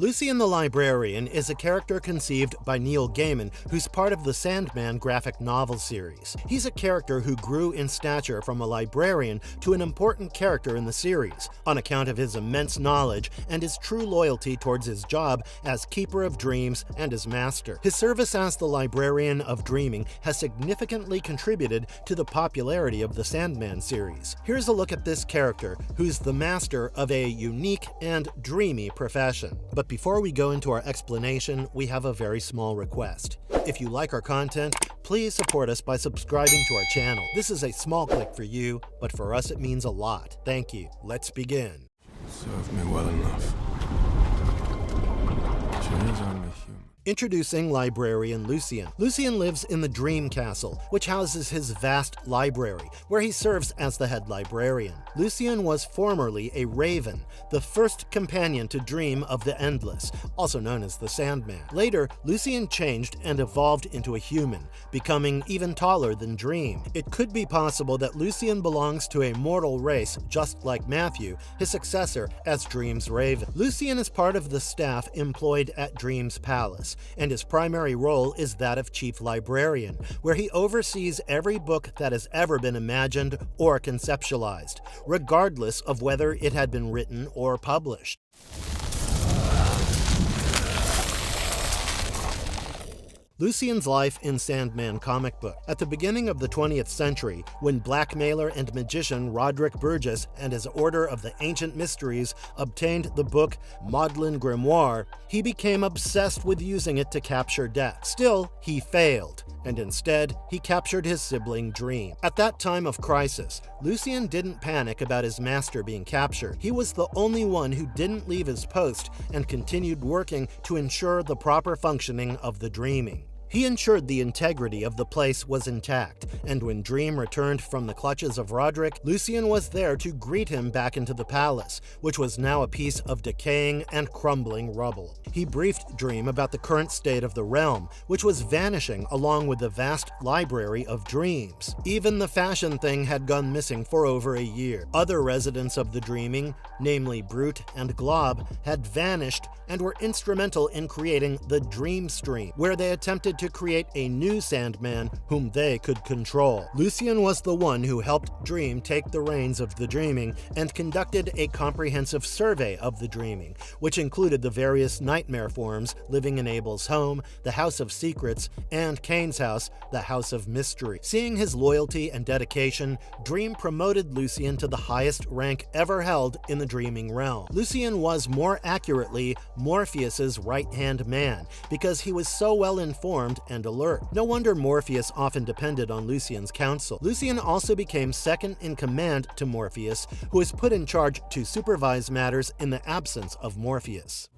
Lucien the Librarian is a character conceived by Neil Gaiman, who's part of the Sandman graphic novel series. He's a character who grew in stature from a librarian to an important character in the series, on account of his immense knowledge and his true loyalty towards his job as Keeper of Dreams and his master. His service as the Librarian of Dreaming has significantly contributed to the popularity of the Sandman series. Here's a look at this character, who's the master of a unique and dreamy profession. But before we go into our explanation, we have a very small request. If you like our content, please support us by subscribing to our channel. This is a small click for you, but for us it means a lot. Thank you. Let's begin. Served me well enough. She is only human. Introducing Librarian Lucien. Lucien lives in the Dream Castle, which houses his vast library, where he serves as the head librarian. Lucien was formerly a raven, the first companion to Dream of the Endless, also known as the Sandman. Later, Lucien changed and evolved into a human, becoming even taller than Dream. It could be possible that Lucien belongs to a mortal race, just like Matthew, his successor as Dream's raven. Lucien is part of the staff employed at Dream's palace, and his primary role is that of chief librarian, where he oversees every book that has ever been imagined or conceptualized, regardless of whether it had been written or published. Lucien's life in Sandman comic book. At the beginning of the 20th century, when blackmailer and magician Roderick Burgess and his Order of the Ancient Mysteries obtained the book Maudlin Grimoire, he became obsessed with using it to capture death. Still, he failed, and instead, he captured his sibling Dream. At that time of crisis, Lucien didn't panic about his master being captured. He was the only one who didn't leave his post and continued working to ensure the proper functioning of the dreaming. He ensured the integrity of the place was intact, and when Dream returned from the clutches of Roderick, Lucien was there to greet him back into the palace, which was now a piece of decaying and crumbling rubble. He briefed Dream about the current state of the realm, which was vanishing along with the vast library of dreams. Even the fashion thing had gone missing for over a year. Other residents of the dreaming, namely Brute and Glob, had vanished and were instrumental in creating the Dream Stream, where they attempted to create a new Sandman whom they could control. Lucien was the one who helped Dream take the reins of the dreaming and conducted a comprehensive survey of the dreaming, which included the various nightmare forms living in Abel's home, the House of Secrets, and Cain's house, the House of Mystery. Seeing his loyalty and dedication, Dream promoted Lucien to the highest rank ever held in the dreaming realm. Lucien was more accurately Morpheus's right-hand man, because he was so well informed and alert. No wonder Morpheus often depended on Lucien's counsel. Lucien also became second in command to Morpheus, who was put in charge to supervise matters in the absence of Morpheus.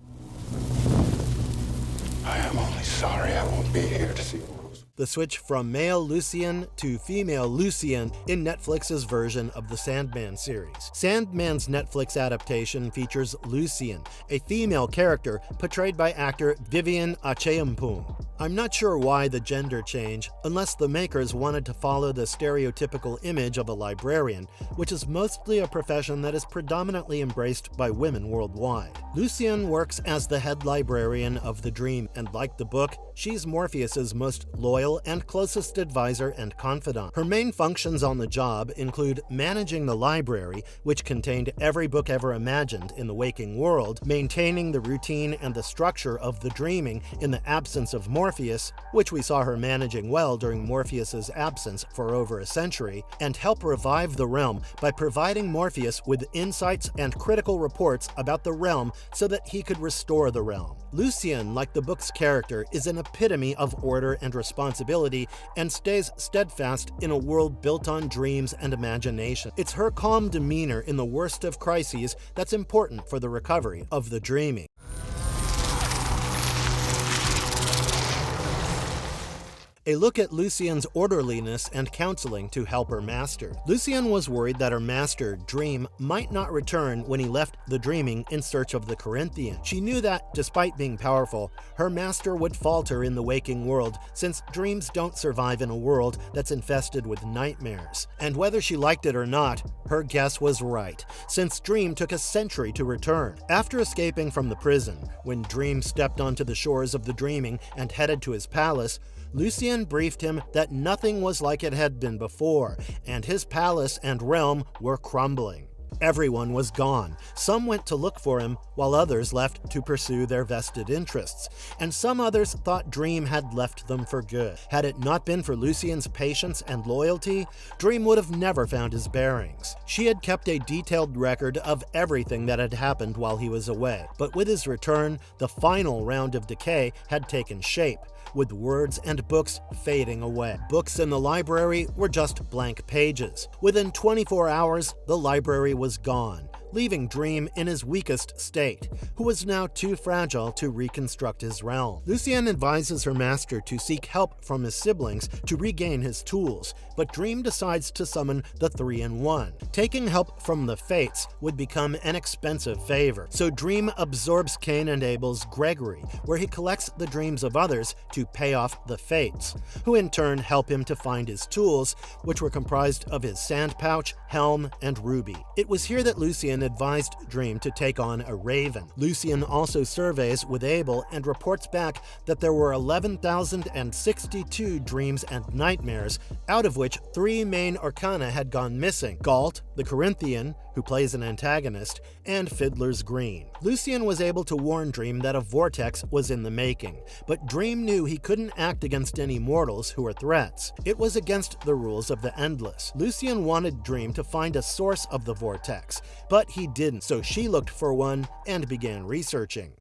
I am only sorry I won't be here to see Rose. The switch from male Lucien to female Lucien in Netflix's version of the Sandman series. Sandman's Netflix adaptation features Lucien, a female character portrayed by actor Vivian Acheampong. I'm not sure why the gender change, unless the makers wanted to follow the stereotypical image of a librarian, which is mostly a profession that is predominantly embraced by women worldwide. Lucien works as the head librarian of the dream, and like the book, she's Morpheus's most loyal and closest advisor and confidant. Her main functions on the job include managing the library, which contained every book ever imagined in the waking world, maintaining the routine and the structure of the dreaming in the absence of Morpheus, which we saw her managing well during Morpheus's absence for over a century, and help revive the realm by providing Morpheus with insights and critical reports about the realm so that he could restore the realm. Lucien, like the book's character, is an epitome of order and responsibility and stays steadfast in a world built on dreams and imagination. It's her calm demeanor in the worst of crises that's important for the recovery of the dreaming. a look at Lucien's orderliness and counseling to help her master. Lucien was worried that her master, Dream, might not return when he left the dreaming in search of the Corinthian. She knew that, despite being powerful, her master would falter in the waking world, since dreams don't survive in a world that's infested with nightmares. And whether she liked it or not, her guess was right, since Dream took a century to return. After escaping from the prison, when Dream stepped onto the shores of the dreaming and headed to his palace, Lucien briefed him that nothing was like it had been before, and his palace and realm were crumbling. Everyone was gone. Some went to look for him, while others left to pursue their vested interests. And some others thought Dream had left them for good. Had it not been for Lucien's patience and loyalty, Dream would have never found his bearings. She had kept a detailed record of everything that had happened while he was away. But with his return, the final round of decay had taken shape, with words and books fading away. Books in the library were just blank pages. Within 24 hours, the library was gone, leaving Dream in his weakest state, who was now too fragile to reconstruct his realm. Lucien advises her master to seek help from his siblings to regain his tools, but Dream decides to summon the 3-in-1. Taking help from the Fates would become an expensive favor, so Dream absorbs Cain and Abel's Gregory, where he collects the dreams of others to pay off the Fates, who in turn help him to find his tools, which were comprised of his sand pouch, helm, and ruby. It was here that Lucien advised Dream to take on a raven. Lucien also surveys with Abel and reports back that there were 11,062 dreams and nightmares, out of which 3 main arcana had gone missing: Galt, the Corinthian, who plays an antagonist, and Fiddler's Green. Lucien was able to warn Dream that a vortex was in the making, but Dream knew he couldn't act against any mortals who were threats. It was against the rules of the Endless. Lucien wanted Dream to find a source of the vortex, but he didn't, so she looked for one and began researching.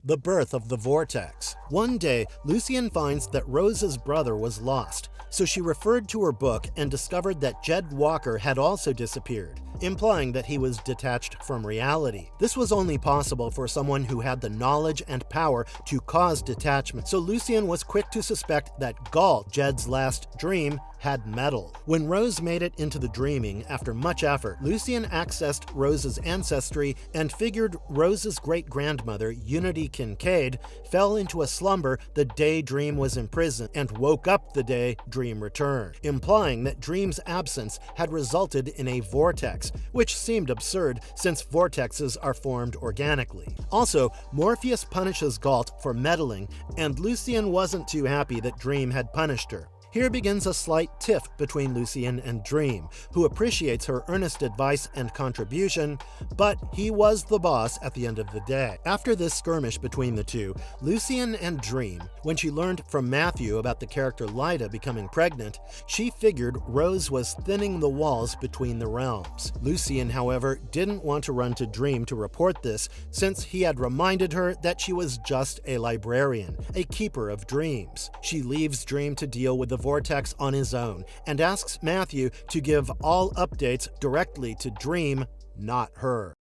The birth of the vortex. One day, Lucien finds that Rose's brother was lost, so she referred to her book and discovered that Jed Walker had also disappeared, implying that he was detached from reality. This was only possible for someone who had the knowledge and power to cause detachment, so Lucien was quick to suspect that Galt, Jed's last dream, had meddled. When Rose made it into the dreaming after much effort, Lucien accessed Rose's ancestry and figured Rose's great-grandmother, Unity Kincaid, fell into a slumber the day Dream was imprisoned and woke up the day Dream returned, implying that Dream's absence had resulted in a vortex, which seemed absurd since vortexes are formed organically. Also, Morpheus punishes Galt for meddling, and Lucien wasn't too happy that Dream had punished her. Here begins a slight tiff between Lucien and Dream, who appreciates her earnest advice and contribution, but he was the boss at the end of the day. After this skirmish between the two, Lucien and Dream, when she learned from Matthew about the character Lyda becoming pregnant, she figured Rose was thinning the walls between the realms. Lucien, however, didn't want to run to Dream to report this, since he had reminded her that she was just a librarian, a keeper of dreams. She leaves Dream to deal with the vortex on his own and asks Matthew to give all updates directly to Dream, not her.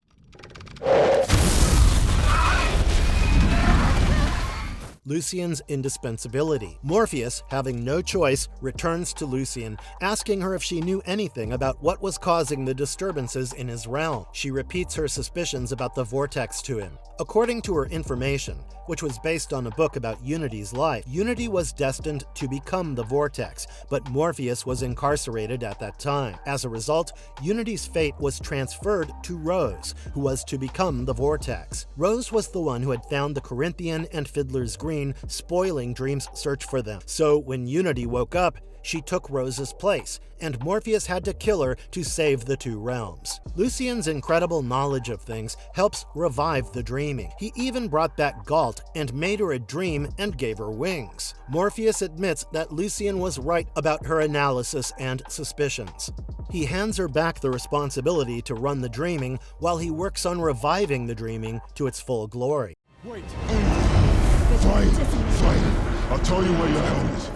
Lucien's indispensability. Morpheus, having no choice, returns to Lucien, asking her if she knew anything about what was causing the disturbances in his realm. She repeats her suspicions about the vortex to him. According to her information, which was based on a book about Unity's life, Unity was destined to become the vortex, but Morpheus was incarcerated at that time. As a result, Unity's fate was transferred to Rose, who was to become the vortex. Rose was the one who had found the Corinthian and Fiddler's Green, spoiling Dream's search for them. So when Unity woke up, she took Rose's place, and Morpheus had to kill her to save the two realms. Lucien's incredible knowledge of things helps revive the dreaming. He even brought back Galt and made her a dream and gave her wings. Morpheus admits that Lucien was right about her analysis and suspicions. He hands her back the responsibility to run the dreaming while he works on reviving the dreaming to its full glory. Wait. Fight. I'll tell you where your helm is.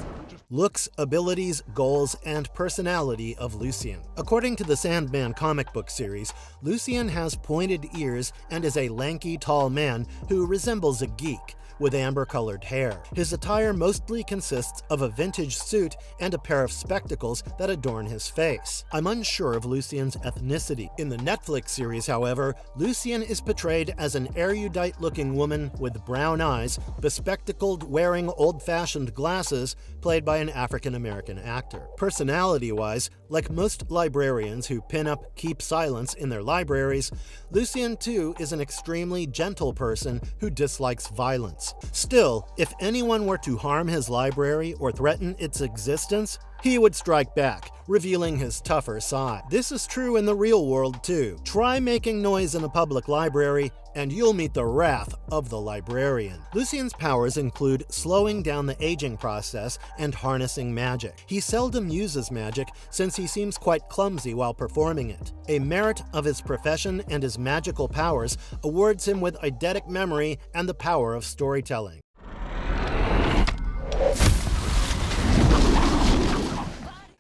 looks, abilities, goals, and personality of Lucien. According to the Sandman comic book series, Lucien has pointed ears and is a lanky, tall man who resembles a geek, with amber-colored hair. His attire mostly consists of a vintage suit and a pair of spectacles that adorn his face. I'm unsure of Lucien's ethnicity. In the Netflix series, however, Lucien is portrayed as an erudite-looking woman with brown eyes, bespectacled, wearing old-fashioned glasses, played by an African-American actor. Personality-wise, like most librarians who pin up keep silence in their libraries, Lucien too is an extremely gentle person who dislikes violence. Still, if anyone were to harm his library or threaten its existence, he would strike back, revealing his tougher side. This is true in the real world too. Try making noise in a public library, and you'll meet the wrath of the librarian. Lucien's powers include slowing down the aging process and harnessing magic. He seldom uses magic since he seems quite clumsy while performing it. A merit of his profession and his magical powers awards him with eidetic memory and the power of storytelling.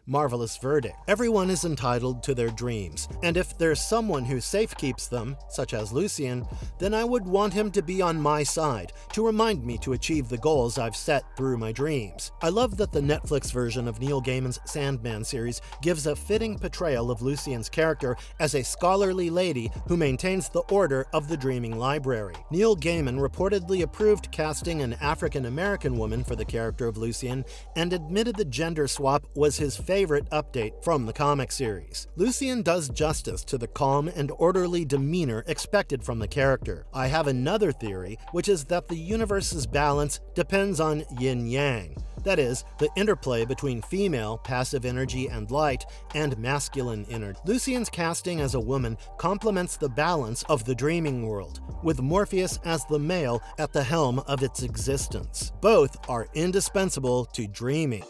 Marvelous verdict. Everyone is entitled to their dreams, and if there's someone who safekeeps them, such as Lucien, then I would want him to be on my side, to remind me to achieve the goals I've set through my dreams. I love that the Netflix version of Neil Gaiman's Sandman series gives a fitting portrayal of Lucien's character as a scholarly lady who maintains the order of the dreaming library. Neil Gaiman reportedly approved casting an African-American woman for the character of Lucien, and admitted the gender swap was his favorite update from the comic series. Lucien does justice to the calm and orderly demeanor expected from the character. I have another theory, which is that the universe's balance depends on yin-yang. That is, the interplay between female, passive energy and light, and masculine energy. Lucien's casting as a woman complements the balance of the dreaming world, with Morpheus as the male at the helm of its existence. Both are indispensable to dreaming.